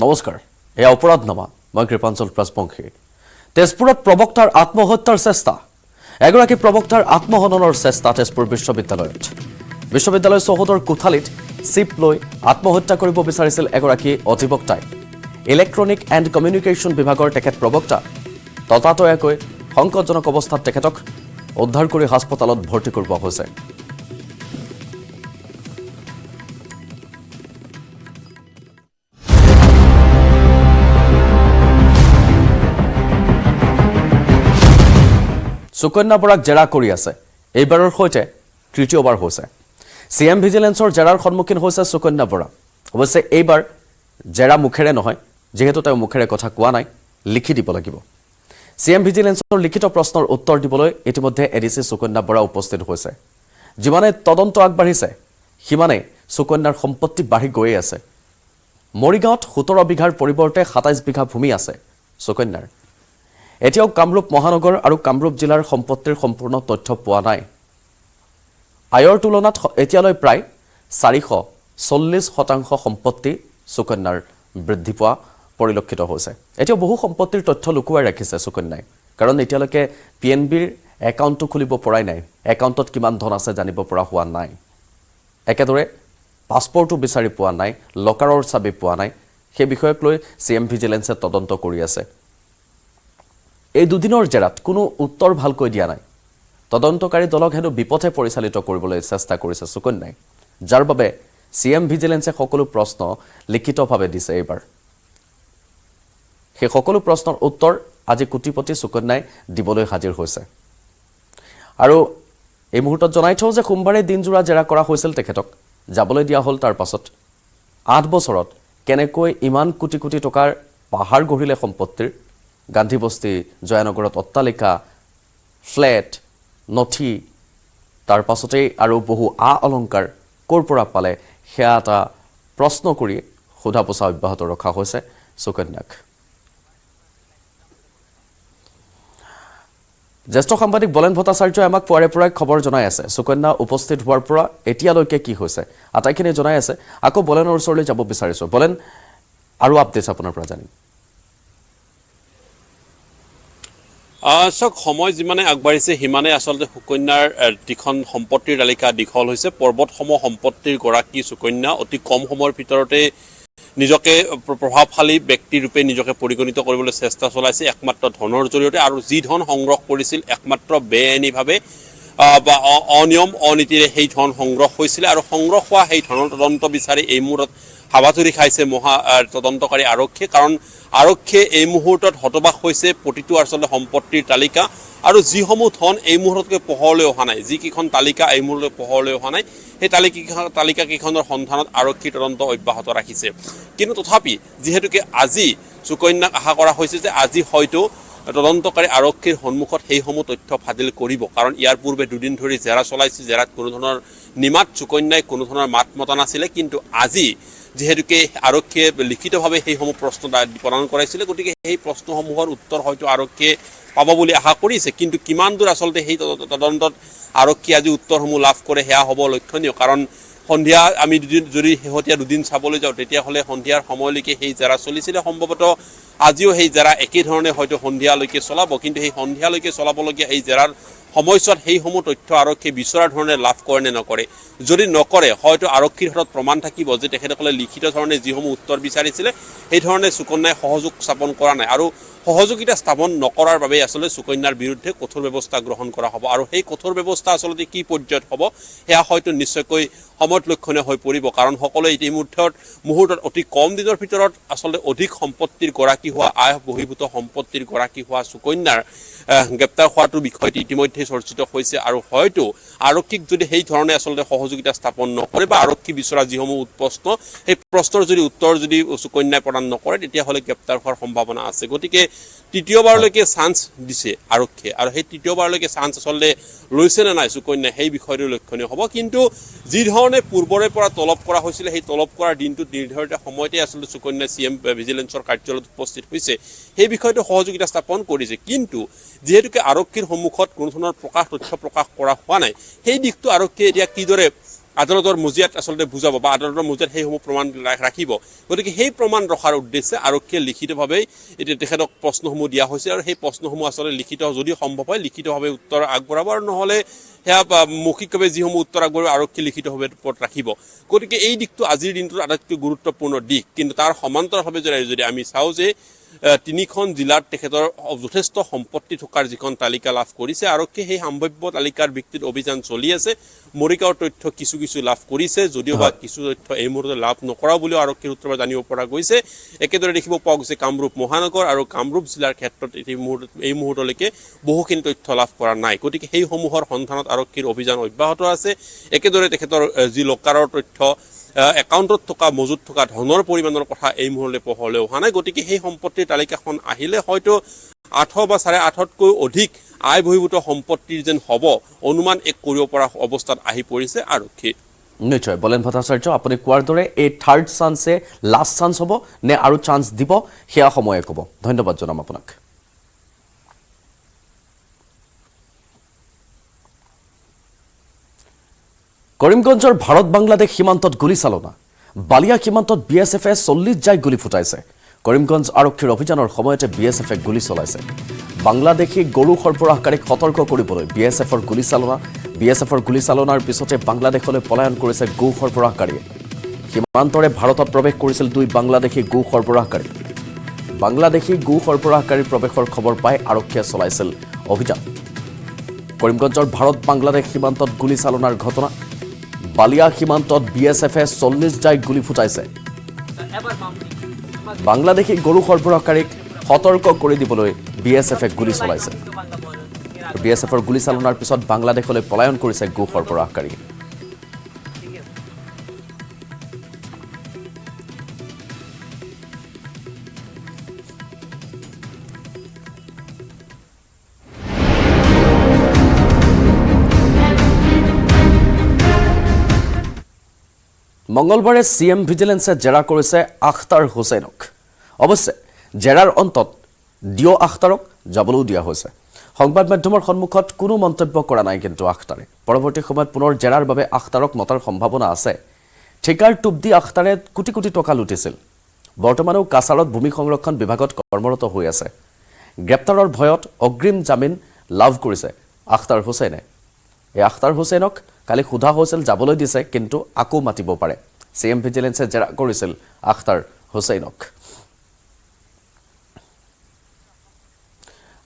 নমস্কাৰ এয়া অপৰাধনামা মই কৃপাঞ্চল প্ৰাজবংশী তেজপুৰত প্ৰবক্তাৰ আত্মহত্যাৰ চেষ্টা এগৰাকী প্ৰবক্তাৰ আত্মহননৰ চেষ্টা তেজপুৰ বিশ্ববিদ্যালয় চৌহদৰ কোঠালিত চিপ লৈ আত্মহত্যা কৰিব বিচাৰিছিল এগৰাকী অধিবক্তাই ইলেক্ট্ৰনিক এণ্ড কমিউনিকেশ্যন বিভাগৰ তেখেত প্ৰবক্তা ততাতৈয়াকৈ সংকটজনক অৱস্থাত তেখেতক উদ্ধাৰ কৰি হাস্পতালত ভৰ্তি কৰোৱা হৈছে সুকন্যা বৰাক জেৰা কৰি আছে এইবাৰৰ হৈতে তৃতীয়বাৰ হৈছে সিএম ভিজিলেন্সৰ জেৰাৰ সন্মুখীন হৈছে সুকন্যা বৰা অৱশ্যে এইবাৰ জেৰা মুখেৰে নহয় যেহেতু তেওঁ মুখেৰে কথা কোৱা নাই লিখি দিব লাগিব সিএম ভিজিলেন্সৰ লিখিত প্ৰশ্নৰ উত্তৰ দিবলৈ ইতিমধ্যে এডিসি সুকন্যা বৰা উপস্থিত হৈছে যিমানে তদন্ত আগবাঢ়িছে সিমানে সুকন্যাৰ সম্পত্তি বাঢ়ি গৈ আছে মৰিগাঁৱত 17 বিঘাৰ পৰিৱৰ্তে 27 বিঘা ভূমি আছে সুকন্যাৰ এতিয়াও কামৰূপ মহানগৰ আৰু কামৰূপ জিলাৰ সম্পত্তিৰ সম্পূৰ্ণ তথ্য পোৱা নাই আয়ৰ তুলনাত এতিয়ালৈ প্ৰায় 440% সম্পত্তি সুকন্যাৰ বৃদ্ধি পোৱা পৰিলক্ষিত হৈছে এতিয়াও বহু সম্পত্তিৰ তথ্য লুকুৱাই ৰাখিছে সুকন্যাই কাৰণ এতিয়ালৈকে পিএনবিৰ একাউণ্টটো খুলিব পৰাই নাই একাউণ্টত কিমান ধন আছে জানিব পৰা হোৱা নাই একেদৰে পাছপৰ্টটো বিচাৰি পোৱা নাই লকাৰৰ চাবি পোৱা নাই সেই বিষয়ক লৈ সিএম ভিজিলেন্সে তদন্ত কৰি আছে এই দুদিনৰ জেৰাত কোনো উত্তৰ ভালকৈ দিয়া নাই তদন্তকাৰী দলক হেনো বিপথে পৰিচালিত কৰিবলৈ চেষ্টা কৰিছে সুকন্যাই যাৰ বাবে সিএম ভিজিলেন্সে সকলো প্ৰশ্ন লিখিতভাৱে দিছে এইবাৰ সেই সকলো প্ৰশ্নৰ উত্তৰ আজি কোটিপতি সুকন্যাই দিবলৈ হাজিৰ হৈছে আৰু এই মুহূৰ্তত জনাই থওঁ যে সোমবাৰে দিনজোৰা জেৰা কৰা হৈছিল তেখেতক যাবলৈ দিয়া হ'ল তাৰ পাছত 8 বছৰত কেনেকৈ ইমান কোটি কোটি টকাৰ পাহাৰ গঢ়িলে সম্পত্তিৰ গান্ধীবস্তি জয়নগৰত অট্টালিকা ফ্লেট নথি তাৰ পাছতে আৰু বহু অলংকাৰ কৰ পৰা পালে সেয়া এটা প্ৰশ্ন কৰি সোধা পোছা অব্যাহত ৰখা হৈছে সুকন্যাক জ্যেষ্ঠ সাংবাদিক বলেন ভট্টাচাৰ্যই আমাক পুৱাৰে পৰাই খবৰ জনাই আছে সুকন্যা উপস্থিত হোৱাৰ পৰা এতিয়ালৈকে কি হৈছে আটাইখিনি জনাই আছে আকৌ বলেনৰ ওচৰলৈ যাব বিচাৰিছো বলেন আৰু আপডেটছ আপোনাৰ পৰা জানিম সময় যিমানে আগবাঢ়িছে সিমানে আচলতে সুকন্যাৰ যিখন সম্পত্তিৰ তালিকা দীঘল হৈছে পৰ্বতসম সম্পত্তিৰ গৰাকী সুকন্যা অতি কম সময়ৰ ভিতৰতে নিজকে প্ৰভাৱশালী ব্যক্তিৰূপে নিজকে পৰিগণিত কৰিবলৈ চেষ্টা চলাইছে একমাত্ৰ ধনৰ জৰিয়তে আৰু যি ধন সংগ্ৰহ কৰিছিল একমাত্ৰ বেআইনীভাৱে বা অনিয়ম অনীতিৰে সেই ধন সংগ্ৰহ হৈছিল আৰু সংগ্ৰহ হোৱা সেই ধনৰ তদন্ত বিচাৰি এই মুহূৰ্তত হাবাথুৰি খাইছে তদন্তকাৰী আৰক্ষীয়ে কাৰণ আৰক্ষীয়ে এই মুহূৰ্তত হতবাক হৈছে প্ৰতিটো আচলতে সম্পত্তিৰ তালিকা আৰু যিসমূহ ধন এই মুহূৰ্ততকৈ পোহৰলৈ অহা নাই যিকেইখন তালিকা এই মুহূৰ্তলৈ পোহৰলৈ অহা নাই সেই তালিকাকেইখনৰ সন্ধানত আৰক্ষী তদন্ত অব্যাহত ৰাখিছে কিন্তু তথাপি যিহেতুকে আজি সুকন্যাক আশা কৰা হৈছে যে আজি হয়তো তদন্তকাৰী আৰক্ষীৰ সন্মুখত সেইসমূহ তথ্য ফাদিল কৰিব কাৰণ ইয়াৰ পূৰ্বে দুদিন ধৰি জেৰা চলাইছে জেৰাত কোনো ধৰণৰ নিমাত সুকন্যাই কোনো ধৰণৰ মাত মতা নাছিলে কিন্তু আজি যেহেতুকে আৰক্ষীয়ে লিখিতভাৱে সেইসমূহ প্ৰশ্ন প্ৰদান কৰাইছিলে গতিকে সেই প্ৰশ্নসমূহৰ উত্তৰ হয়তো আৰক্ষীয়ে পাব বুলি আশা কৰিছে কিন্তু কিমান দূৰ আচলতে সেই তদন্তত আৰক্ষী আজি উত্তৰসমূহ লাভ কৰে সেয়া হ'ব লক্ষণীয় কাৰণ সন্ধিয়া আমি যদি শেহতীয়া দুদিন চাবলৈ যাওঁ তেতিয়াহ'লে সন্ধিয়াৰ সময়লৈকে সেই জেৰা চলিছিলে সম্ভৱতঃ আজিও সেই জেৰা একেধৰণে হয়তো সন্ধিয়ালৈকে চলাব কিন্তু সেই সন্ধিয়ালৈকে চলাবলগীয়া এই জেৰাৰ সময়ছোৱাত সেইসমূহ তথ্য আৰক্ষীয়ে বিচৰা ধৰণে লাভ কৰে নে নকৰে যদি নকৰে হয়তো আৰক্ষীৰ হাতত প্ৰমাণ থাকিব যে তেখেতসকলে লিখিত ধৰণে যিসমূহ উত্তৰ বিচাৰিছিলে সেই ধৰণে সুকন্যাই সহযোগ স্থাপন কৰা নাই আৰু সহযোগিতা স্থাপন নকৰাৰ বাবে আচলতে সুকন্যাৰ বিৰুদ্ধে কঠোৰ ব্যৱস্থা গ্ৰহণ কৰা হ'ব আৰু সেই কঠোৰ ব্যৱস্থা আচলতে কি পৰ্যায়ত হ'ব সেয়া হয়তো নিশ্চয়কৈ সময়ত লক্ষণীয় হৈ পৰিব কাৰণ সকলোৱে এই মুহূৰ্তত অতি কম দিনৰ ভিতৰত আচলতে অধিক সম্পত্তিৰ গৰাকী হোৱা আয় বহিৰ্ভূত সম্পত্তিৰ গৰাকী হোৱা সুকন্যাৰ গ্ৰেপ্তাৰ হোৱাটোৰ বিষয়টি ইতিমধ্যে চৰ্চিত হৈছে আৰু হয়তো আৰক্ষীক যদি সেই ধৰণে আচলতে সহযোগিতা স্থাপন নকৰে বা আৰক্ষী বিচৰা যিসমূহ প্ৰশ্ন সেই প্ৰশ্নৰ যদি উত্তৰ যদি সুকন্যাই প্ৰদান নকৰে তেতিয়াহ'লে গ্ৰেপ্তাৰ হোৱাৰ সম্ভাৱনা আছে গতিকে তৃতীয়বাৰলৈকে চান্স দিছে আৰক্ষীয়ে আৰু সেই তৃতীয়বাৰলৈকে চান্স আচলতে লৈছে নে নাই সুকন্যাই সেই বিষয়টো লক্ষণীয় হ'ব কিন্তু যি ধৰণে পূৰ্বৰে পৰা তলব কৰা হৈছিলে সেই তলব কৰাৰ দিনটোত নিৰ্ধাৰিত সময়তে আচলতে সুকন্যাই সিএম ভিজিলেন্সৰ কাৰ্যালয়ত উপস্থিত হৈছে সেই বিষয়টো সহযোগিতা স্থাপন কৰিছে কিন্তু যেহেতুকে আৰক্ষীৰ সন্মুখত কোনো ধৰণৰ তথ্য প্ৰকাশ কৰা হোৱা নাই সেই দিশটো আৰক্ষীয়ে এতিয়া কিদৰে আদালতৰ মজিয়াত আচলতে বুজাব বা আদালতৰ মজিয়াত সেইসমূহ প্ৰমাণ ৰাখিব গতিকে সেই প্ৰমাণ ৰখাৰ উদ্দেশ্যে আৰক্ষীয়ে লিখিতভাৱেই এতিয়া তেখেতক প্ৰশ্নসমূহ দিয়া হৈছে আৰু সেই প্ৰশ্নসমূহ আচলতে লিখিত যদি সম্ভৱ হয় লিখিতভাৱে উত্তৰ আগবঢ়াব আৰু নহ'লে সেয়া মৌখিকভাৱে যিসমূহ উত্তৰ আগবঢ়াব আৰক্ষী লিখিতভাৱে ওপৰত ৰাখিব গতিকে এই দিশটো আজিৰ দিনটোৰ আটাইতকৈ গুৰুত্বপূৰ্ণ দিশ কিন্তু তাৰ সমান্তৰালভাৱে যদি আমি চাওঁ যে তিনিখন জিলাত তেখেতৰ যথেষ্ট সম্পত্তি থকাৰ যিখন তালিকা লাভ কৰিছে আৰক্ষীয়ে সেই সম্ভাৱ্য তালিকাৰ ভিত্তিত অভিযান চলি আছে মৰিগাঁৱৰ তথ্য কিছু লাভ কৰিছে যদিও বা কিছু তথ্য এই মুহূৰ্তত লাভ নকৰা বুলিও আৰক্ষীৰ সূত্ৰৰ পৰা জানিব পৰা গৈছে একেদৰে দেখিব পোৱা গৈছে কামৰূপ মহানগৰ আৰু কামৰূপ জিলাৰ ক্ষেত্ৰত এই মুহূৰ্তলৈকে বহুখিনি তথ্য লাভ কৰা নাই গতিকে সেইসমূহৰ সন্ধানত আৰক্ষীৰ অভিযান অব্যাহত আছে একেদৰে তেখেতৰ যি লকাৰৰ তথ্য একাউণ্টত থকা মজুত থকা ধনৰ পৰিমাণৰ কথা এই মুহূৰ্তলৈ পোহৰলৈ অহা নাই গতিকে সেই সম্পত্তিৰ তালিকাখন আহিলে হয়তো 8 বা 8.5তকৈ অধিক আয় বহিৰ্ভূত সম্পত্তিৰ যেন হ'ব অনুমান এক কৰিব পৰা অৱস্থাত আহি পৰিছে আৰক্ষী নিশ্চয় বলেন ভট্টাচাৰ্য আপুনি কোৱাৰ দৰে এই থাৰ্ড চান্সে লাষ্ট চান্স হ'ব নে আৰু চান্স দিব সেয়া সময়ে ক'ব ধন্যবাদ জনাম আপোনাক কৰিমগঞ্জৰ ভাৰত বাংলাদেশ সীমান্তত গুলীচালনা বালিয়া সীমান্তত বিএছএফে 40 জাই গুলী ফুটাইছে কৰিমগঞ্জ আৰক্ষীৰ অভিযানৰ সময়তে বিএছএফে গুলী চলাইছে বাংলাদেশী গৰু সৰবৰাহকাৰীক সতৰ্ক কৰিবলৈ বিএছএফৰ গুলীচালনাৰ পিছতে বাংলাদেশলৈ পলায়ন কৰিছে গো সৰবৰাহকাৰীয়ে সীমান্তৰে ভাৰতত প্ৰৱেশ কৰিছিল 2 বাংলাদেশী গো সৰবৰাহকাৰী বাংলাদেশী গো সৰবৰাহকাৰীৰ প্ৰৱেশৰ খবৰ পাই আৰক্ষীয়ে চলাইছিল অভিযান কৰিমগঞ্জৰ ভাৰত বাংলাদেশ সীমান্তত গুলীচালনাৰ ঘটনা বালিয়া সীমান্তত বিএছএফে 40 জাই গুলী ফুটাইছে বাংলাদেশী গৰু সৰবৰাহকাৰীক সতৰ্ক কৰি দিবলৈ বিএছএফে গুলী চলাইছে বিএছএফৰ গুলীচালনাৰ পিছত বাংলাদেশলৈ পলায়ন কৰিছে গো সৰবৰাহকাৰী মঙ্গলবাৰে সিএম ভিজিলেন্সে জেৰা কৰিছে আখতাৰ হুছেইনক অৱশ্যে জেৰাৰ অন্তত ডিঅ আখতাৰক যাবলৈও দিয়া হৈছে সংবাদ মাধ্যমৰ সন্মুখত কোনো মন্তব্য কৰা নাই কিন্তু আখতাৰে পৰৱৰ্তী সময়ত পুনৰ জেৰাৰ বাবে আখতাৰক মতাৰ সম্ভাৱনা আছে ঠিকাৰ টুপ দি আখতাৰে কোটি কোটি টকা লুটিছিল বৰ্তমানেও কাছাৰত ভূমি সংৰক্ষণ বিভাগত কৰ্মৰত হৈ আছে গ্ৰেপ্তাৰৰ ভয়ত অগ্ৰিম জামিন লাভ কৰিছে আখতাৰ হুছেইনে এই আখতাৰ হুছেইনক কালি সোধা হৈছিল যাবলৈ দিছে কিন্তু আকৌ মাতিব পাৰে সিএম ভিজিলেন্সে জেৰা কৰিছিল আখতাৰ হুছেইনক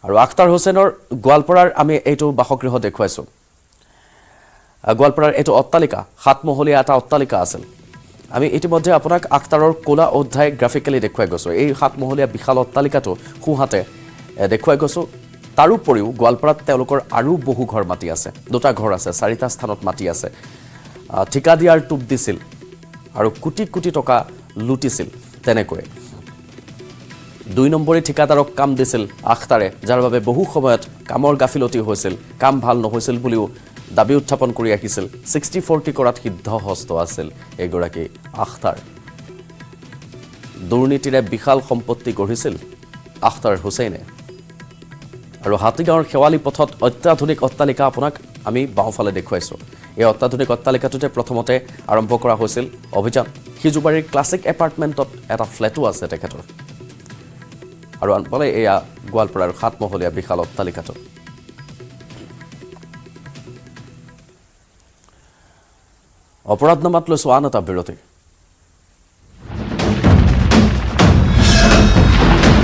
আৰু আখতাৰ হুছেইনৰ গোৱালপাৰাৰ আমি এইটো বাসগৃহ দেখুৱাইছো গোৱালপাৰাৰ এইটো অট্টালিকা 7 মহলীয়া এটা অট্টালিকা আছিল আমি ইতিমধ্যে আপোনাক আখতাৰৰ কোলা অধ্যায় গ্ৰাফিকেলি দেখুৱাই গৈছো এই 7 মহলীয়া বিশাল অট্টালিকাটো খুহাতে দেখুৱাই গৈছো তাৰোপৰিও গোৱালপাৰাত তেওঁলোকৰ আৰু বহু ঘৰ মাটি আছে দুটা ঘৰ আছে 4টা স্থানত মাটি আছে ঠিকা দিয়াৰ টুপ দিছিল আৰু কোটি কোটি টকা লুটিছিল তেনেকৈ 2 নম্বৰী ঠিকাদাৰক কাম দিছিল আখতাৰে যাৰ বাবে বহু সময়ত কামৰ গাফিলতি হৈছিল কাম ভাল নহৈছিল বুলিও দাবী উত্থাপন কৰি আহিছিল 60-40 কৰাত সিদ্ধ হস্ত আছিল এগৰাকী আখতাৰ দুৰ্নীতিৰে বিশাল সম্পত্তি গঢ়িছিল আখতাৰ হুছেইনে আৰু হাতীগাঁৱৰ খেৱালি পথত অত্যাধুনিক অট্টালিকা আপোনাক আমি বাওঁফালে দেখুৱাইছো এই অত্যাধুনিক অট্টালিকাটোতে প্ৰথমতে আৰম্ভ কৰা হৈছিল অভিযান হিজুবাৰীৰ ক্লাছিক এপাৰ্টমেণ্টত এটা ফ্লেটো আছে তেখেতৰ আৰু আনফালে এয়া গোৱালপাৰাৰ 7 মহলীয়া বিশাল অট্টালিকাটো অপৰাধনামাত লৈছো আন এটা বিৰতি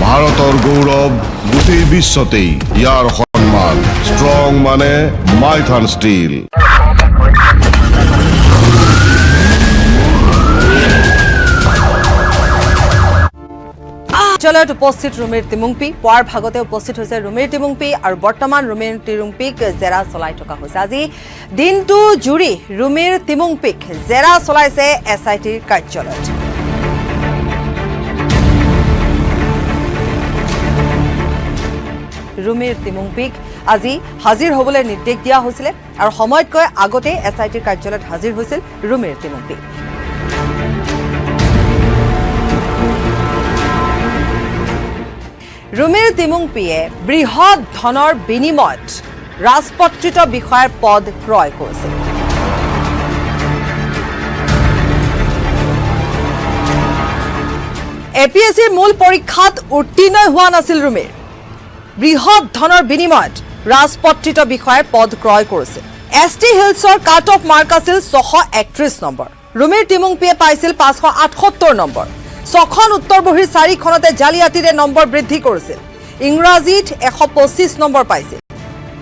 ভাৰতৰ গৌৰৱ গোটেই বিশ্বতেই ইয়াৰ সন্মান ষ্ট্ৰং মানে মাইথান ষ্টীল অঞ্চলত উপস্থিত ৰুমিৰ তিমুংপি পুৱাৰ ভাগতে উপস্থিত হৈছে ৰুমিৰ তিমুংপি আৰু বৰ্তমান ৰুমিৰ তিমুংপিক জেৰা চলাই থকা হৈছে আজি দিনটো জুৰি ৰুমিৰ তিমুংপিক জেৰা চলাইছে এছআইটিৰ কাৰ্যালয়ত ৰুমিৰ তিমুংপিক আজি হাজিৰ হ'বলৈ নিৰ্দেশ দিয়া হৈছিলে আৰু সময়তকৈ আগতে এছআইটিৰ কাৰ্যালয়ত হাজিৰ হৈছিল ৰুমিৰ তিমুংপিক ৰুমিৰ তিমুংপিয়ে বৃহৎ ধনৰ বিনিময়ত ৰাজপত্ৰিত বিষয়াৰ পদ ক্ৰয় কৰিছিল এপিএছচিৰ মূল পৰীক্ষাত উত্তীৰ্ণই হোৱা নাছিল ৰুমিৰ বৃহৎ ধনৰ বিনিময়ত ৰাজপত্ৰিত বিষয়াৰ পদ ক্ৰয় কৰিছিল ST হিলছৰ কাট অফ মাৰ্ক আছিল 631 নম্বৰ ৰুমিৰ টিমুংপিয়ে পাইছিল 578 নম্বৰ 6খন উত্তৰ বহীৰ 4খনতে জালিয়াতিৰে নম্বৰ বৃদ্ধি কৰিছিল ইংৰাজীত 125 নম্বৰ পাইছিল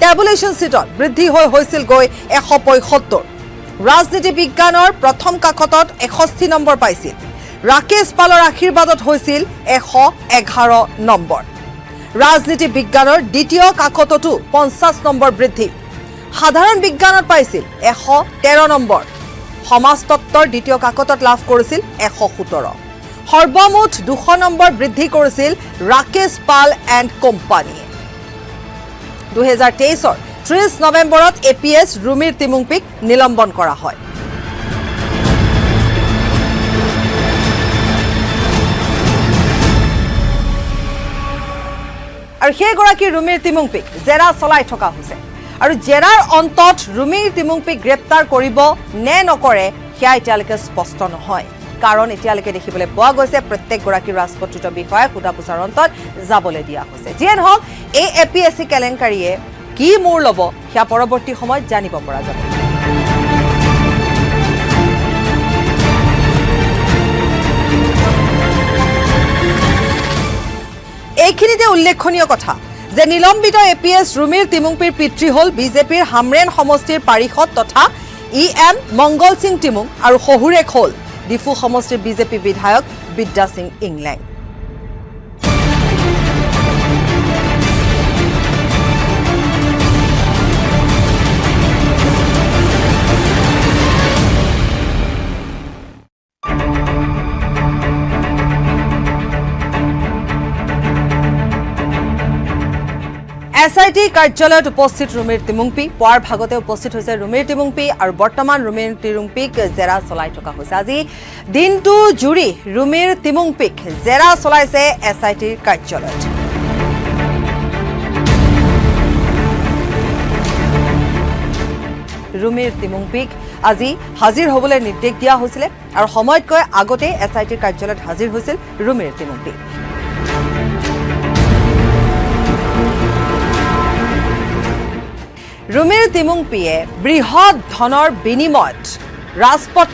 টেবুলেশ্যন চিটত বৃদ্ধি হৈছিল গৈ 175 ৰাজনীতি বিজ্ঞানৰ প্ৰথম কাকতত 61 নম্বৰ পাইছিল ৰাকেশ পালৰ আশীৰ্বাদত হৈছিল 111 নম্বৰ ৰাজনীতি বিজ্ঞানৰ দ্বিতীয় কাকততো 50 নম্বৰ বৃদ্ধি সাধাৰণ বিজ্ঞানত পাইছিল 113 নম্বৰ সমাজতত্বৰ দ্বিতীয় কাকতত লাভ কৰিছিল 117 সৰ্বমুঠ 200 নম্বৰ বৃদ্ধি কৰিছিল ৰাকেশ পাল এণ্ড কোম্পানীয়ে 2023 30 নৱেম্বৰত এপিএছ ৰুমিৰ টিমুংপিক নিলম্বন কৰা হয় আৰু সেইগৰাকী ৰুমিৰ টিমুংপিক জেৰা চলাই থকা হৈছে আৰু জেৰাৰ অন্তত ৰুমিৰ টিমুংপিক গ্ৰেপ্তাৰ কৰিব নে নকৰে সেয়া এতিয়ালৈকে স্পষ্ট নহয় কাৰণ এতিয়ালৈকে দেখিবলৈ পোৱা গৈছে প্ৰত্যেকগৰাকী ৰাজপত্ৰিত বিষয়াক সোধা পোছাৰ অন্তত যাবলৈ দিয়া হৈছে যিয়ে নহওক এই এপিএছচি কেলেংকাৰীয়ে কি মূৰ ল'ব সেয়া পৰৱৰ্তী সময়ত জানিব পৰা যাব এইখিনিতে উল্লেখনীয় কথা যে নিলম্বিত এপিএছ ৰুমিৰ টিমুংপিৰ পিতৃ হ'ল বিজেপিৰ হামৰেন সমষ্টিৰ পাৰিষদ তথা EM মংগল সিং টিমুং আৰু শহুৰেক হ'ল ডিফু সমষ্টিৰ বিজেপি বিধায়ক বিদ্যা সিং ইংলেং SIT কাৰ্যালয়ত উপস্থিত ৰুমিৰ টিমুংপি পুৱাৰ ভাগতে উপস্থিত হৈছে ৰুমিৰ টিমুংপি আৰু বৰ্তমান ৰুমিৰ টিমুংপিক জেৰা চলাই থকা হৈছে আজি দিনটো জুৰি ৰুমিৰ টিমুংপিক জেৰা চলাইছে SIT কাৰ্যালয়ত ৰুমিৰ টিমুংপিক আজি হাজিৰ হ'বলৈ নিৰ্দেশ দিয়া হৈছিল আৰু সময়তকৈ আগতে SIT কাৰ্যালয়ত হাজিৰ হৈছিল ৰুমিৰ টিমুংপি ৰুমিৰ টিমুংপিয়ে বৃহৎ ধনৰ বিনিময়ত ৰাজপথ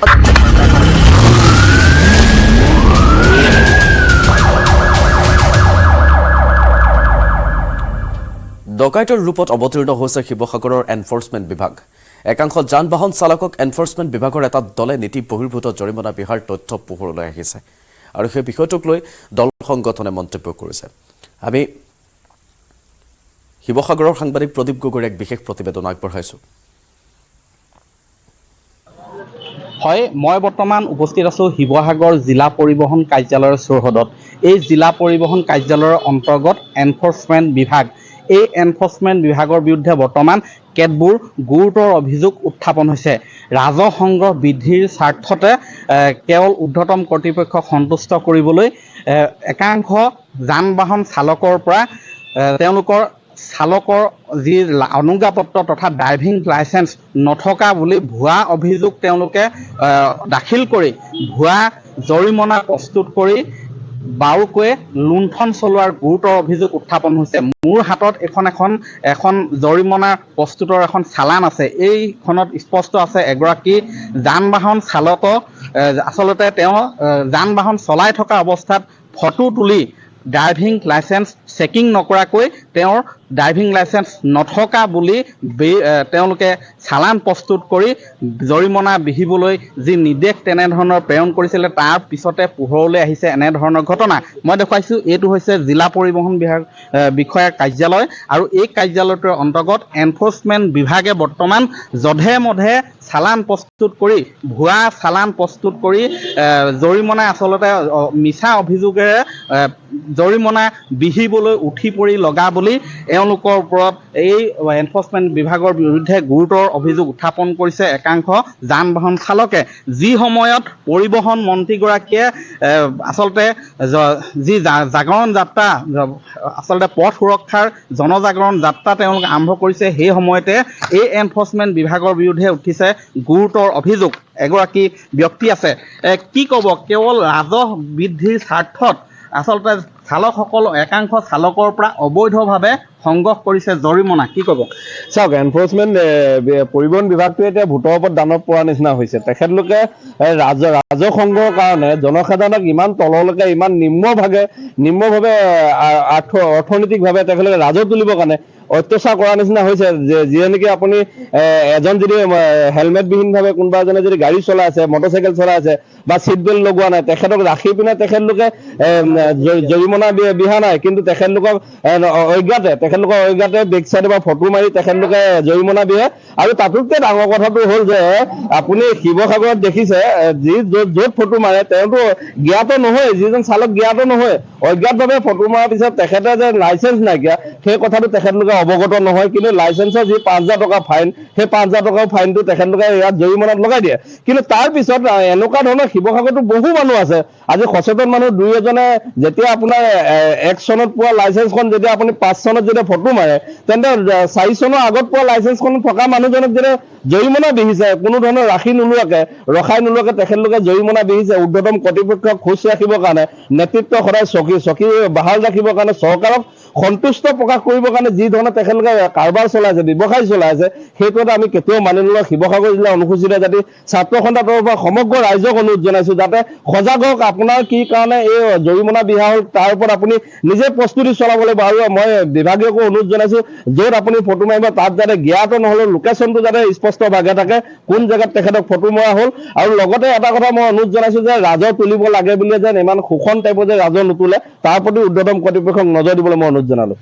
ডকাইতৰ ৰূপত অৱতীৰ্ণ হৈছে শিৱসাগৰৰ এনফৰ্চমেণ্ট বিভাগ একাংশ যান বাহন চালকক এনফৰ্চমেণ্ট বিভাগৰ এটা দলে নীতি বহিৰ্ভূত জৰিমনা বিহাৰ তথ্য পোহৰলৈ আহিছে আৰু সেই বিষয়টোক লৈ দল সংগঠনে মন্তব্য কৰিছে আমি শিৱসাগৰৰ সাংবাদিক প্ৰদীপ গগৈৰ এক বিশেষ প্ৰতিবেদন আগবঢ়াইছো হয় মই বৰ্তমান উপস্থিত আছো শিৱসাগৰ জিলা পৰিবহণ কাৰ্যালয়ৰ চৌহদত এই জিলা পৰিবহণ কাৰ্যালয়ৰ অন্তৰ্গত এনফৰ্চমেণ্ট বিভাগ এই এনফৰ্চমেণ্ট বিভাগৰ বিৰুদ্ধে বৰ্তমান কেতবোৰ গুৰুতৰ অভিযোগ উত্থাপন হৈছে ৰাজহ সংগ্ৰহ বৃদ্ধিৰ স্বাৰ্থতে কেৱল ঊৰ্ধ্বতম কৰ্তৃপক্ষক সন্তুষ্ট কৰিবলৈ একাংশ যান বাহন চালকৰ পৰা তেওঁলোকৰ চালকৰ যি অনুজ্ঞাপত্ৰ তথা ড্ৰাইভিং লাইচেন্স নথকা বুলি ভুৱা অভিযোগ তেওঁলোকে দাখিল কৰি ভুৱা জৰিমনা প্ৰস্তুত কৰি বাৰুকৈ লুণ্ঠন চলোৱাৰ গুৰুতৰ অভিযোগ উত্থাপন হৈছে মোৰ হাতত এখন জৰিমনা প্ৰস্তুতৰ এখন চালান আছে এইখনত স্পষ্ট আছে এগৰাকী যান বাহন চালকক আচলতে তেওঁ যান বাহন চলাই থকা অৱস্থাত ফটো তুলি ড্ৰাইভিং লাইচেন্স চেকিং নকৰাকৈ তেওঁৰ ড্ৰাইভিং লাইচেন্স নথকা বুলি তেওঁলোকে চালান প্ৰস্তুত কৰি জৰিমনা বিহিবলৈ যি নিৰ্দেশ তেনেধৰণৰ প্ৰেৰণ কৰিছিলে তাৰ পিছতে পোহৰলৈ আহিছে এনেধৰণৰ ঘটনা মই দেখুৱাইছোঁ এইটো হৈছে জিলা পৰিবহণ বিভাগ বিষয়াৰ কাৰ্যালয় আৰু এই কাৰ্যালয়টোৰ অন্তৰ্গত এনফৰ্চমেণ্ট বিভাগে বৰ্তমান জধে মধে চালান প্ৰস্তুত কৰি ভুৱা চালান প্ৰস্তুত কৰি জৰিমনা আচলতে মিছা অভিযোগেৰে জৰিমনা বিহিবলৈ উঠি পৰি লগা বুলি এওঁলোকৰ ওপৰত এই এনফৰ্চমেণ্ট বিভাগৰ বিৰুদ্ধে গুৰুতৰ অভিযোগ উত্থাপন কৰিছে একাংশ যান বাহন চালকে যি সময়ত পৰিবহণ মন্ত্ৰীগৰাকীয়ে আচলতে যি জাগৰণ যাত্ৰা আচলতে পথ সুৰক্ষাৰ জনজাগৰণ যাত্ৰা তেওঁলোকে আৰম্ভ কৰিছে সেই সময়তে এই এনফৰ্চমেণ্ট বিভাগৰ বিৰুদ্ধে উঠিছে গুৰুতৰ অভিযোগ এগৰাকী ব্যক্তি আছে কি ক'ব কেৱল ৰাজহ বৃদ্ধিৰ স্বাৰ্থত আচলতে চালকসকল একাংশ চালকৰ পৰা অবৈধভাৱে সংগ্ৰহ কৰিছে জৰিমনা কি ক'ব চাওক এনফৰ্চমেণ্ট পৰিবহণ বিভাগটোৱে এতিয়া ভোটৰ ওপৰত দানৱ পৰা নিচিনা হৈছে তেখেতলোকে ৰাজহ সংগ্ৰহৰ কাৰণে জনসাধাৰণক ইমান তললৈকে ইমান নিম্নভাৱে অৰ্থনৈতিকভাৱে তেখেতলোকে ৰাজহ তুলিবৰ কাৰণে অত্যাচাৰ কৰাৰ নিচিনা হৈছে যিয়ে নেকি আপুনি এজন যদি হেলমেটবিহীনভাৱে কোনোবা এজনে যদি গাড়ী চলাই আছে মটৰচাইকেল চলাই আছে বা ছিট বেল্ট লগোৱা নাই তেখেতক ৰাখি পিনে তেখেতলোকে জৰিমনা বিহা নাই কিন্তু তেখেতলোকক অজ্ঞাতে বেক চাইডে বা ফটো মাৰি তেখেতলোকে জৰিমনা দিয়ে আৰু তাতোতকৈ ডাঙৰ কথাটো হ'ল যে আপুনি শিৱসাগৰত দেখিছে যি য'ত ফটো মাৰে তেওঁতো জ্ঞাত নহয় যিজন চালক জ্ঞাত নহয় অজ্ঞাতভাৱে ফটো মৰাৰ পিছত তেখেতে যে লাইচেঞ্চ নাইকিয়া সেই কথাটো তেখেতলোকে অৱগত নহয় কিন্তু লাইচেঞ্চৰ যি 5,000 টকা ফাইন সেই 5,000 টকাৰ ফাইনটো তেখেতলোকে ইয়াত জৰিমনাত লগাই দিয়ে কিন্তু তাৰ পিছত এনেকুৱা ধৰণৰ শিৱসাগৰতো বহু মানুহ আছে আজি সচেতন মানুহ দুই এজনে যেতিয়া আপোনাৰ 1 চনত পোৱা লাইচেঞ্চখন যেতিয়া আপুনি 5 চনত যেতিয়া ফটো মাৰে তেন্তে 4 চনৰ আগত পোৱা লাইচেঞ্চখন থকা মানুহজনক যেতিয়া জৰিমনা বিহিছে কোনো ধৰণৰ ৰখাই নোলোৱাকৈ তেখেতলোকে জৰিমনা বিহিছে ঊৰ্ধ্বতম কৰ্তৃপক্ষক খোজ ৰাখিবৰ কাৰণে নেতৃত্ব সদায় চকী বাহাল ৰাখিবৰ কাৰণে চৰকাৰক সন্তুষ্ট প্ৰকাশ কৰিবৰ কাৰণে যি ধৰণে তেখেতলোকে কাৰবাৰ চলাইছে ব্যৱসায় চলাইছে সেইটো এটা আমি কেতিয়াও মানি নলওঁ শিৱসাগৰ জিলা অনুসূচিত জাতি ছাত্ৰ সন্থাৰ তৰফৰ পৰা সমগ্ৰ ৰাইজক অনুৰোধ জনাইছোঁ যাতে সজাগ হওক আপোনাৰ কি কাৰণে এই জৰিমনা বিহা হ'ল তাৰ ওপৰত আপুনি নিজে প্ৰস্তুতি চলাব লাগিব আৰু মই বিভাগীয়কো অনুৰোধ জনাইছোঁ য'ত আপুনি ফটো মাৰিব তাত যাতে জ্ঞাত নহ'লেও লোকেশ্যনটো যাতে স্পষ্টভাৱে থাকে কোন জেগাত তেখেতক ফটো মৰা হ'ল আৰু লগতে এটা কথা মই অনুৰোধ জনাইছোঁ যে ৰাজহ তুলিব লাগে বুলিয়ে যেন ইমান শোষণ টাইপৰ যে ৰাজহ নুতুলে তাৰ প্ৰতি ঊৰ্ধ্বতম কৰ্তৃপক্ষক নজৰ দিবলৈ মই অনুৰোধ জনালোঁ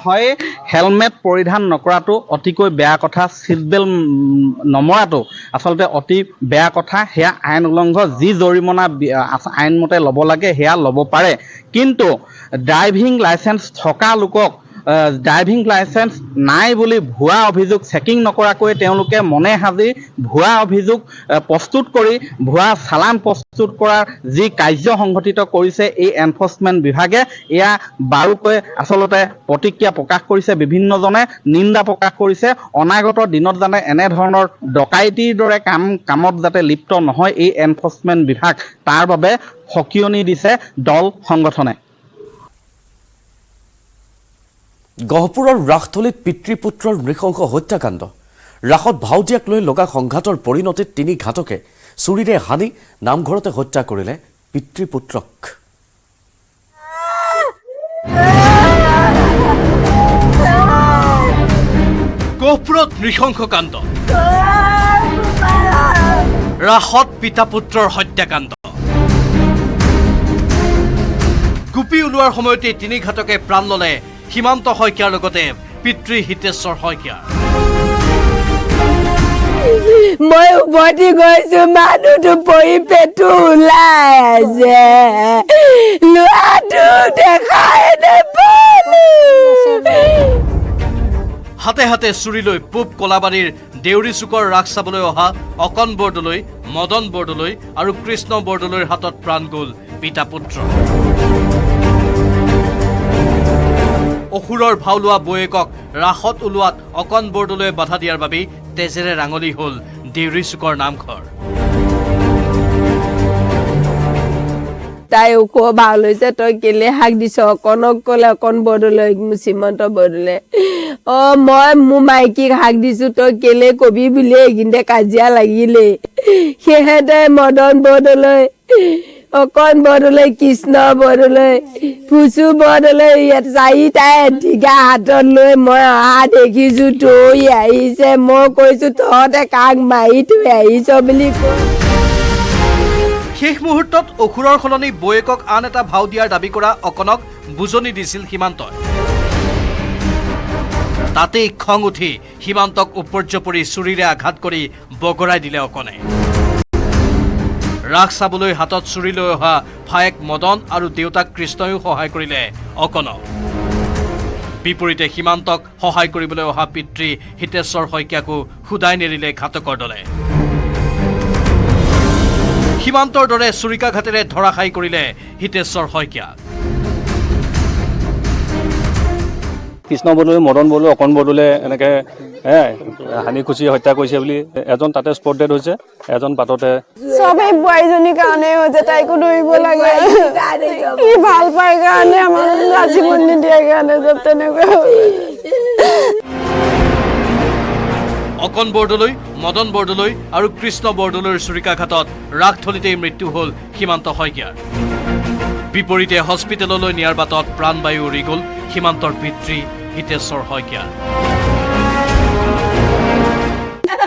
হয় হেলমেট পৰিধান নকৰাটো অতিকৈ বেয়া কথা ছিট বেল্ট নমৰাটো আচলতে অতি বেয়া কথা সেয়া আইন উলংঘ যি জৰিমনা আইনমতে ল'ব লাগে সেয়া ল'ব পাৰে কিন্তু ড্ৰাইভিং লাইচেঞ্চ থকা লোকক ড্ৰাইভিং লাইচেঞ্চ নাই বুলি ভুৱা অভিযোগ চেকিং নকৰাকৈ তেওঁলোকে মনে সাজি ভুৱা অভিযোগ প্ৰস্তুত কৰি ভুৱা চালান প্ৰস্তুত কৰাৰ যি কাৰ্য সংঘটিত কৰিছে এই এনফৰ্চমেণ্ট বিভাগে এয়া বাৰুকৈ আচলতে প্ৰতিক্ৰিয়া প্ৰকাশ কৰিছে বিভিন্নজনে নিন্দা প্ৰকাশ কৰিছে অনাগত দিনত যাতে এনেধৰণৰ ডকাইতিৰ দৰে কামত যাতে লিপ্ত নহয় এই এনফৰ্চমেণ্ট বিভাগ তাৰ বাবে সকিয়নি দিছে দল সংগঠনে গহপুৰৰ ৰাসথলীত পিতৃ পুত্ৰৰ নৃশংস হত্যাকাণ্ড ৰাসত ভাও দিয়াক লৈ লগা সংঘাতৰ পৰিণতিত 3 ঘাতকে চুৰিৰে হানি নামঘৰতে হত্যা কৰিলে পিতৃ পুত্ৰক গহপুৰত নৃশংস কাণ্ড ৰাসত পিতা পুত্ৰৰ হত্যাকাণ্ড গুপি ওলোৱাৰ সময়তে 3 ঘাতকে প্ৰাণ ল'লে সীমান্ত শইকীয়াৰ লগতে পিতৃ হিতেশ্বৰ শইকীয়া মই উভতি গৈছো মানুহটো পৰি পেটটো ওলাই আছে ল'ৰাটো দেখাই নাপালো হাতে হাতে চুৰি লৈ পূব কলাবাৰীৰ দেউৰী চুকৰ ৰাস চাবলৈ অহা অকণ বৰদলৈ মদন বৰদলৈ আৰু কৃষ্ণ বৰদলৈৰ হাতত প্ৰাণ গ'ল পিতা পুত্ৰ অসুৰৰ ভাও লোৱা বৌয়েকক ৰাসত ওলোৱাত অকণ বৰদলৈয়ে বাধা দিয়াৰ বাবেই তেজেৰে ৰাঙলী হ'ল দেউৰী চুকৰ নামঘৰ তাই ওখ ভাও লৈছে তই কেলে হাক দিছ অকণক ক'লে অকণ বৰদলৈ শ্ৰীমন্ত বৰদলৈ মই মোৰ মাইকীক হাক দিছো তই কেলে কবি বুলি এইখিনিতে কাজিয়া লাগিলে সিহঁতে মদন বৰদলৈ অকণ বৰদলৈ কৃষ্ণ বৰদলৈ ফুচু বৰদলৈ ইয়াত 4টাই এটিকা হাতত লৈ মই অহা দেখিছো তই আহিছে মই কৈছো তহঁতে কাক মাৰি থৈ আহিছ বুলি কৈ শেষ মুহূৰ্তত অসুৰৰ সলনি বৌয়েকক আন এটা ভাও দিয়াৰ দাবী কৰা অকণক বুজনি দিছিল সীমান্তই তাতেই খং উঠি সীমান্তক উপৰ্য পৰি চুৰিৰে আঘাত কৰি বগৰাই দিলে অকণে ৰাস চাবলৈ হাতত চুৰি লৈ অহা ভায়েক মদন আৰু দেউতাক কৃষ্ণয়ো সহায় কৰিলে অকণক বিপৰীতে সীমান্তক সহায় কৰিবলৈ অহা পিতৃ হিতেশ্বৰ শইকীয়াকো খুদাই নেৰিলে ঘাতকৰ দলে সীমান্তৰ দৰে চুৰিকাঘাতেৰে ধৰাশায়ী কৰিলে হিতেশ্বৰ শইকীয়াক কৃষ্ণ বৰদলৈ, মদন বৰদলৈ, অকণ বৰদলৈ এনেকৈ হানি খুচি হত্যা কৰিছে বুলি এজন তাতে স্পট ডেড হৈছে, এজন বাটতে। চবেই বোৱাৰীজনীৰ কাৰণে হৈছে, তাইকো ধৰিব লাগে। ই ভাল পাই কাৰণে আমাৰ নাচিব নিদিয়াৰ কাৰণে চব তেনেকুৱা অকণ বৰদলৈ, মদন বৰদলৈ আৰু কৃষ্ণ বৰদলৈৰ চুৰিকাঘাটত ৰাসথলীতেই মৃত্যু হ'ল সীমান্ত শইকীয়াৰ। বিপৰীতে হস্পিটেললৈ নিয়াৰ বাটত প্ৰাণবায়ু উৰি গ'ল সীমান্তৰ পিতৃ হিতেশ্বৰ শইকীয়াৰ।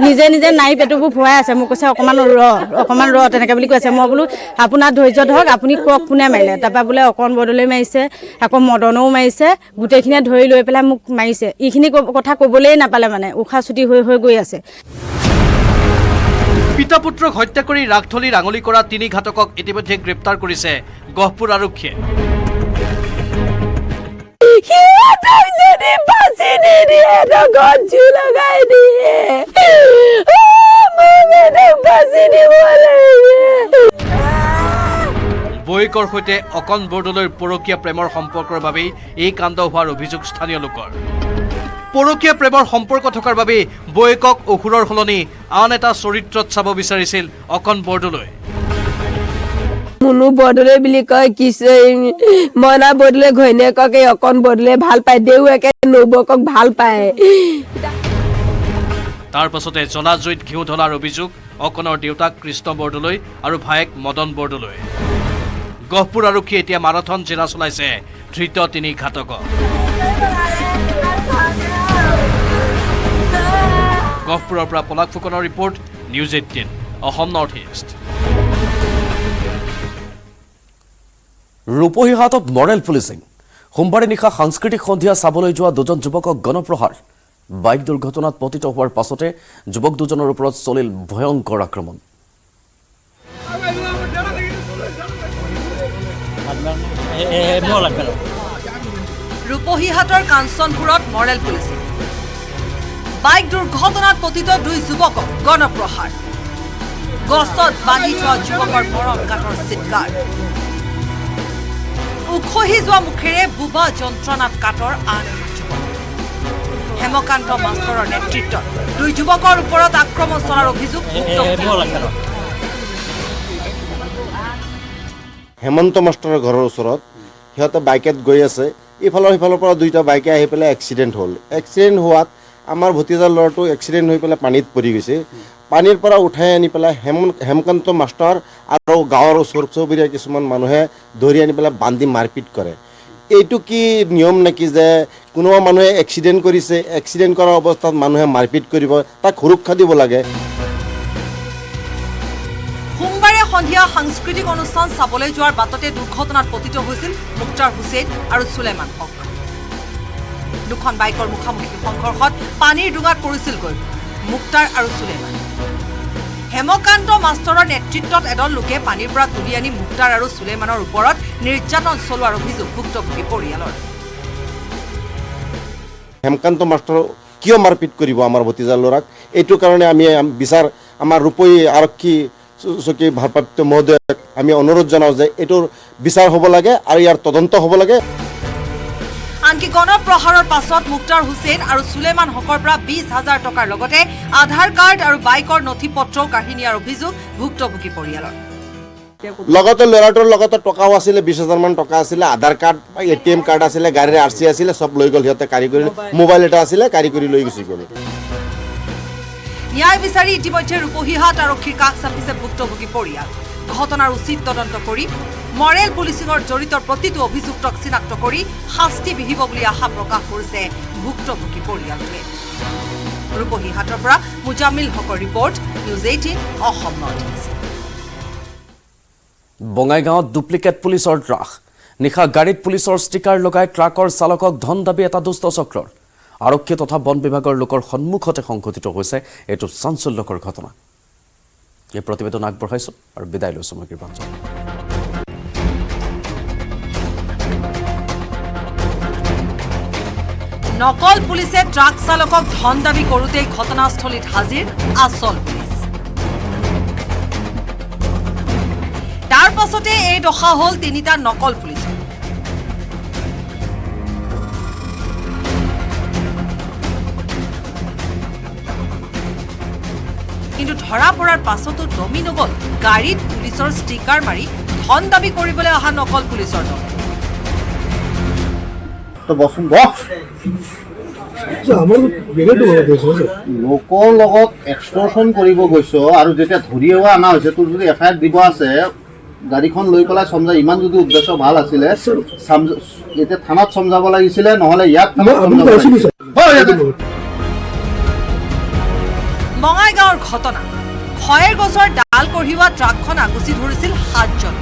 নিজে নিজে নাৰী পেটুবোৰ ভৰাই আছে, মোক কৈছে অকণমান ৰ তেনেকৈ বুলি কৈছে। মই বোলো আপোনাৰ ধৈৰ্য ধৰক, আপুনি কওক কোনে মাৰিলে। তাৰপৰা বোলে অকণ বৰদলৈ মাৰিছে, আকৌ মদনও মাৰিছে, গোটেইখিনিয়ে ধৰি লৈ পেলাই মোক মাৰিছে। এইখিনি কথা ক'বলৈই নাপালে, মানে উশাহ চুটি হৈ গৈ আছে। পিতা পুত্ৰক হত্যা কৰি ৰাসথলীৰ আঙুলি কৰা 3 ঘাতকক ইতিমধ্যে গ্ৰেপ্তাৰ কৰিছে গহপুৰ আৰক্ষীয়ে। বৌয়েকৰ সৈতে অকণ বৰদলৈৰ পৰকীয়া প্ৰেমৰ সম্পৰ্কৰ বাবেই এই কাণ্ড হোৱাৰ অভিযোগ স্থানীয় লোকৰ। পৰকীয়া প্ৰেমৰ সম্পৰ্ক থকাৰ বাবেই বৌয়েকক অসুৰৰ সলনি আন এটা চৰিত্ৰত চাব বিচাৰিছিল অকণ বৰদলৈ। মুনু বৰদলৈ বুলি কয়, মইনা বৰদলৈ ঘৈণীয়েকক এই অকণ বৰদলৈ ভাল পায়, দেউতাকে নবৌকক ভাল পায়। তাৰ পাছতে জলাজয়ীত ঘিউ ঢলাৰ অভিযোগ অকণৰ দেউতাক কৃষ্ণ বৰদলৈ আৰু ভায়েক মদন বৰদলৈ। গহপুৰ আৰক্ষীয়ে এতিয়া মাৰাথন জেৰা চলাইছে ধৃত 3 ঘাতকক। গহপুৰৰ পৰা পলাশ ফুকনৰ report, news 18 Assam north east. ৰূপহীহাটত মৰেল পুলিচিং। সোমবাৰে নিশা সাংস্কৃতিক সন্ধিয়া চাবলৈ যোৱা 2জন যুৱকক গণপ্ৰহাৰ। বাইক দুৰ্ঘটনাত পতিত হোৱাৰ পাছতে যুৱক 2জনৰ ওপৰত চলিল ভয়ংকৰ আক্ৰমণ। ৰূপহীহাটৰ কাঞ্চনপুৰত মৰেল পুলিচিং। বাইক দুৰ্ঘটনাত পতিত 2 যুৱকক গণপ্ৰহাৰ। গছত বান্ধি থোৱা যুৱকৰ মৰম কাঠৰ চিৎকাৰ। উখহি যোৱা মুখেৰে বুবা যন্ত্ৰণাত কাঠৰ আন যুৱক। হেমকান্ত মাষ্টৰৰ নেতৃত্বত 2 যুৱকৰ ওপৰত আক্ৰমণ চলাৰ অভিযোগ। হেমন্ত মাষ্টৰৰ ঘৰৰ ওচৰত সিহঁতে বাইকত গৈ আছে, ইফালৰ সিফালৰ পৰা 2টা বাইকে আহি পেলাই এক্সিডেণ্ট হ'ল। এক্সিডেণ্ট হোৱাত আমাৰ ভতিজাৰ ল'ৰাটো এক্সিডেণ্ট হৈ পেলাই পানীত পৰি গৈছে। পানীৰ পৰা উঠাই আনি পেলাই হেমকান্ত মাষ্টৰ আৰু গাঁৱৰ ওচৰ চুবুৰীয়া কিছুমান মানুহে ধৰি আনি পেলাই বান্ধি মাৰপিট কৰে। এইটো কি নিয়ম নেকি যে কোনোবা মানুহে এক্সিডেণ্ট কৰিছে, এক্সিডেণ্ট কৰা অৱস্থাত মানুহে মাৰপিট কৰিব, তাক সুৰক্ষা দিব লাগে। সোমবাৰে সন্ধিয়া সাংস্কৃতিক অনুষ্ঠান চাবলৈ যোৱাৰ বাটতে দুৰ্ঘটনাত পতিত হৈছিল মুক্তাৰ হুছেইন আৰু সুলেমান হক। 2খন বাইকৰ মুখামুখি সংঘৰ্ষত পানীৰ ডুঙাত পৰিছিলগৈ মুক্তাৰ আৰু সুলেমান। হেমকান্ত মাষ্টৰৰ নেতৃত্বত এদল লোকে পানীৰ পৰা তুলি আনি মুক্তাৰ আৰু সুলেমানৰ ওপৰত নিৰ্যাতন চলোৱাৰ অভিযোগ ভুক্তভোগী পৰিয়ালৰ। হেমকান্ত মাষ্টৰ কিয় মাৰপিট কৰিব আমাৰ ভতিজাৰ ল'ৰাক? এইটো কাৰণে আমি বিচাৰ আমাৰ ৰূপহী আৰক্ষী চকী ভাৰপ্ৰাপ্ত মহোদয়ক আমি অনুৰোধ জনাওঁ যে এইটোৰ বিচাৰ হ'ব লাগে আৰু ইয়াৰ তদন্ত হ'ব লাগে। আনকি গণপ্ৰহাৰৰ পাছত মুক্তাৰ হুছেইন আৰু সুলেমান হকৰ পৰা 20,000 টকাৰ লগতে আধাৰ কাৰ্ড আৰু বাইকৰ নথি পত্ৰও কাঢ়ি নিয়াৰ অভিযোগ ভুক্তভোগী পৰিয়ালৰ। লগতে ল'ৰাটোৰ লগতে টকাও আছিলে, 20,000 মান টকা আছিলে, আধাৰ কাৰ্ড, ATM কাৰ্ড আছিলে, গাড়ীৰ RC আছিলে, চব লৈ গ'ল সিহঁতে কাঢ়ি কৰি। মোবাইল এটা আছিলে, কাঢ়ি কৰি লৈ গুচি গ'ল। ন্যায় বিচাৰি ইতিমধ্যে ৰূপহীহাট আৰক্ষীৰ কাষ চাপিছে ভুক্তভোগী পৰিয়াল। ঘটনাৰ উচিত তদন্ত কৰি মৰেল পুলিচিঙৰ জড়িত প্ৰতিটো অভিযুক্তক চিনাক্ত কৰি শাস্তি বিহিব বুলি আশা প্ৰকাশ কৰিছে ভুক্তভোগী পৰিয়ালটোৱে। ৰূপহীহাটৰ পৰা মুজামিল হকৰ report, news 18 Assam north east. বঙাইগাঁৱত ডুপ্লিকেট পুলিচৰ ত্ৰাস। নিশা গাড়ীত পুলিচৰ ষ্টিকাৰ লগাই ট্ৰাকৰ চালকক ধন দাবী এটা দুষ্ট চক্ৰৰ। আৰক্ষী তথা বন বিভাগৰ লোকৰ সন্মুখতে সংঘটিত হৈছে এইটো চাঞ্চল্যকৰ ঘটনা। এই প্ৰতিবেদন আগবঢ়াইছোঁ আৰু বিদায় লৈছোঁ মই কৃপাঞ্জন। নকল পুলিচে ট্ৰাক চালকক ধন দাবী কৰোঁতেই ঘটনাস্থলীত হাজিৰ আচল পুলিচ। তাৰ পাছতে এই দশা হ'ল 3টা নকল পুলিচৰ। কিন্তু ধৰা পৰাৰ পাছতো দমি নগ'ল গাড়ীত পুলিচৰ ষ্টিকাৰ মাৰি ধন দাবী কৰিবলৈ অহা নকল পুলিচৰ দল। লোকৰ লগত এক্সটৰ্চন কৰিব গৈছ আৰু যেতিয়া ধৰি অনা হৈছে তোৰ যদি এফআইআৰ দিব আছে গাড়ীখন লৈ পেলাই চমজা ইমান যদি উদ্দেশ্য ভাল আছিলে এতিয়া থানাত চমজাব লাগিছিলে নহ'লে ইয়াত বঙাইগাঁৱৰ ঘটনা খয়েৰ গছৰ ডাল কঢ়িওৱা ট্ৰাকখন আগুচি ধৰিছিল 7জন।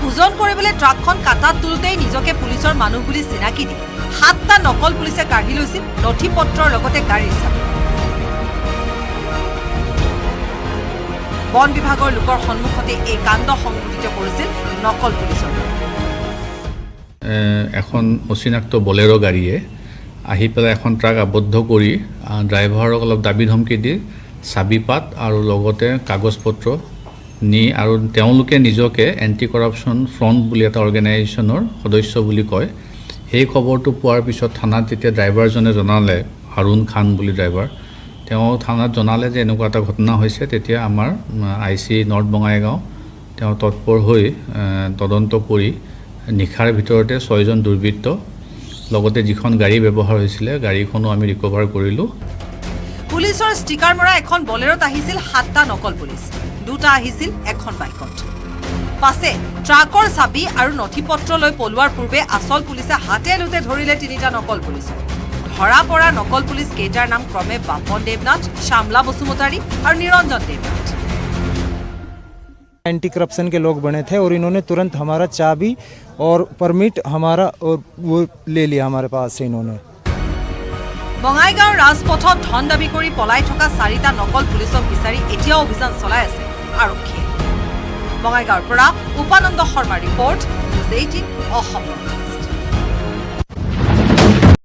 ওজন কৰিবলৈ ট্ৰাকখন কাটাত তোলোতেই নিজকে পুলিচৰ মানুহ বুলি চিনাকি দি 7টা নকল পুলিচে কাঢ়ি লৈছিল নথি পত্ৰৰ লগতে গাড়ীৰ চাবি। বন বিভাগৰ লোকৰ সন্মুখতে এই কাণ্ড সংঘটিত কৰিছিল নকল পুলিচৰ দল। এখন অচিনাক্ত বলেৰো গাড়ীয়ে আহি পেলাই এখন ট্ৰাক আবদ্ধ কৰি ড্ৰাইভাৰক অলপ দাবী ধমকি দি চাবিপাত আৰু লগতে কাগজ পত্ৰ নি আৰু তেওঁলোকে নিজকে এণ্টি কৰাপশ্যন ফ্ৰণ্ট বুলি এটা অৰ্গেনাইজেশ্যনৰ সদস্য বুলি কয়। সেই খবৰটো পোৱাৰ পিছত থানাত যেতিয়া ড্ৰাইভাৰজনে জনালে, হাৰুণ খান বুলি ড্ৰাইভাৰ, তেওঁ থানাত জনালে যে এনেকুৱা এটা ঘটনা হৈছে। তেতিয়া আমাৰ IC নৰ্থ বঙাইগাঁও তেওঁ তৎপৰ হৈ তদন্ত কৰি নিশাৰ ভিতৰতে 6জন দুৰ্বৃত্ত লগতে যিখন গাড়ী ব্যৱহাৰ হৈছিলে গাড়ীখনো আমি ৰিকভাৰ কৰিলোঁ। পুলিচৰ ষ্টিকাৰ মৰা এখন বলেৰত আহিছিল 7টা নকল পুলিচ, 2টা আহিছিল এখন বাইকত। পাছে ট্ৰাকৰ চাবি আৰু নথি পত্ৰ লৈ পলোৱাৰ পূৰ্বে আচল পুলিচে হাতে লোতে ধৰিলে 3টা নকল পুলিচক। ধৰা পৰা নকল পুলিচ কেইটাৰ নাম ক্ৰমে বাপন দেৱনাথ, শ্যামলা বসুমতাৰী আৰু নিৰঞ্জন দেৱনাথ। एंटी करप्शन के लोग बने थे और इन्होंने तुरंत हमारा चाबी और परमिट हमारा और वो ले लिया हमारे पास से इन्होंने। বঙাইগাঁৱৰ ৰাজপথত ধন দাবী কৰি পলাই থকা 4টা নকল পুলিচক বিচাৰি এতিয়াও অভিযান চলাই আছে আৰক্ষীয়ে। বঙাইগাঁৱৰ পৰা উপানন্দ শৰ্মাৰ ৰিপৰ্ট, নিউজ 18 অসম।